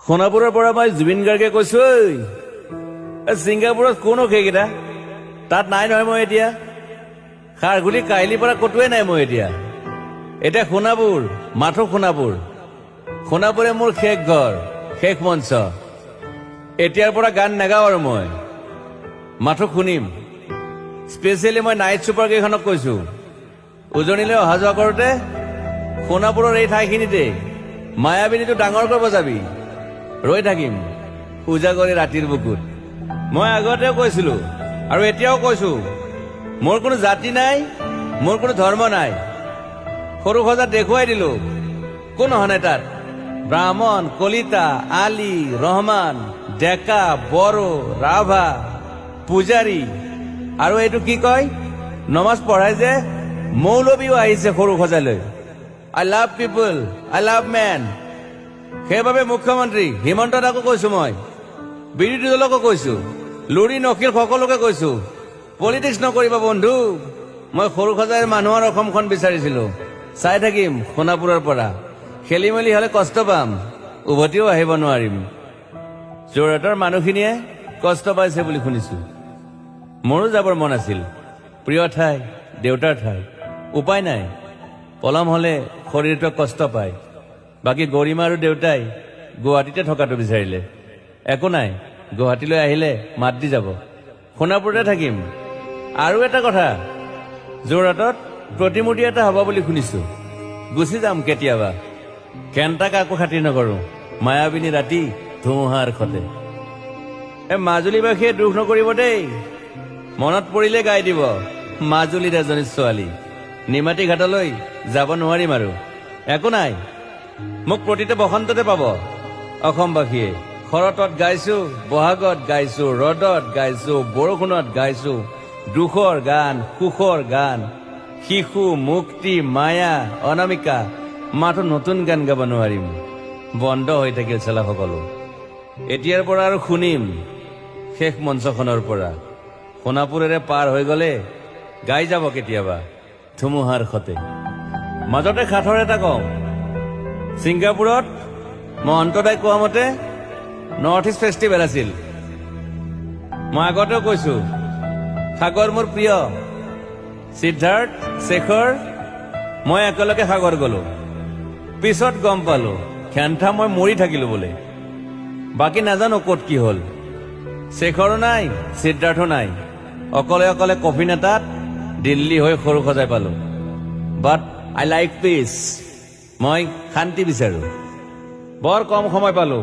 সোণাপুৰৰ পৰা মই জুবিন গাৰ্গে কৈছো ছিংগাপুৰত কোন সেইকেইটা তাত নাই নহয় মই এতিয়া খাৰঘুলি কাহিলীৰ পৰা কতোৱে নাই মই এতিয়া সোণাপুৰ মাথো সোণাপুৰে মোৰ শেষ ঘৰ শেষ মঞ্চ এতিয়াৰ পৰা গান নাগাওঁ আৰু মই মাথো শুনিম স্পেচিয়েলি মই নাইট ছুপাৰ কেইখনক কৈছো উজনিলৈ অহা যোৱা কৰোঁতে সোণাপুৰৰ এই ঠাইখিনিতে মায়াবিনীটো ডাঙৰকৈ বজাবি ৰৈ থাকিম উজাগৰি ৰাতিৰ বুকুত মই আগতেও কৈছিলো আৰু এতিয়াও কৈছো মোৰ কোনো জাতি নাই মোৰ কোনো ধৰ্ম নাই সৰু সজাত দেখুৱাই দিলো কোন হনে তাত ব্ৰাহ্মণ কলিতা আলী ৰহমান ডেকা বড়ো ৰাভা পূজাৰী আৰু এইটো কি কয় নমাজ পঢ়াই যে মৌলবীও আহিছে সৰু সজালৈ I love people I love man সেইবাবে মুখ্যমন্ত্ৰী হিমন্ত দাকো কৈছো মই বিৰোধী দলকো কৈছো লুৰি নকিল সকলোকে কৈছো পলিটিক্স নকৰিবা বন্ধু মই সৰু সজাইৰ মানুহৰ অসমখন বিচাৰিছিলো চাই থাকিম সোণাপুৰৰ পৰা খেলি মেলি হলে কষ্ট পাম উভতিও আহিব নোৱাৰিম যোৰহাটৰ মানুহখিনিয়ে কষ্ট পাইছে বুলি শুনিছো মোৰো যাবৰ মন আছিল প্ৰিয় ঠাই দেউতাৰ ঠাই উপায় নাই পলম হলে শৰীৰটোৱে কষ্ট পায় বাকী গৰিমা আৰু দেউতাই গুৱাহাটীতে থকাটো বিচাৰিলে একো নাই গুৱাহাটীলৈ আহিলে মাত দি যাব সোণাপুৰতে থাকিম আৰু এটা কথা যোৰহাটত প্ৰতিমূৰ্তি এটা হ'ব বুলি শুনিছো গুচি যাম কেতিয়াবা কেণ্টা কাকো খাতিৰ নকৰো মায়াবিনী ৰাতি ধুমুহাৰ খতে মাজুলীবাসীয়ে দুখ নকৰিব দেই মনত পৰিলে গাই দিব মাজুলীৰ এজনী ছোৱালী নিমাতী ঘাটলৈ যাব নোৱাৰিম আৰু একো নাই মোক প্ৰতিটো বসন্ততে পাব অসমবাসীয়ে শৰতত গাইছো বহাগত গাইছো ৰদত গাইছো বৰষুণত গাইছো দুখৰ গান সুখৰ গান শিশু মুক্তি মায়া অনামিকা মাথো নতুন গান গাব নোৱাৰিম বন্ধ হৈ থাকিল চেলা সকলো এতিয়াৰ পৰা আৰু শুনিম শেষ মঞ্চখনৰ পৰা সোণাপুৰেৰে পাৰ হৈ গলে গাই যাব কেতিয়াবা ধুমুহাৰ খতে মাজতে সাঁথৰ এটা কওঁ ছিংগাপুৰত মহন্তদাই কোৱা মতে নৰ্থ ইষ্ট ফেষ্টিভেল আছিল মই আগতেও কৈছো সাগৰ মোৰ প্ৰিয় সিদ্ধাৰ্থ শেখৰ মই একেলগে সাগৰ গলো পিছত গম পালো খেন্থা মই মৰি থাকিলো বোলে বাকী নাজানো ক'ত কি হল শেখৰো নাই সিদ্ধাৰ্থো নাই অকলে অকলে কফিন এটাত দিল্লী হৈ সৰু সজাই পালো বাট আই লাইক পিচ মই শান্তি বিচাৰো বৰ কম সময় পালো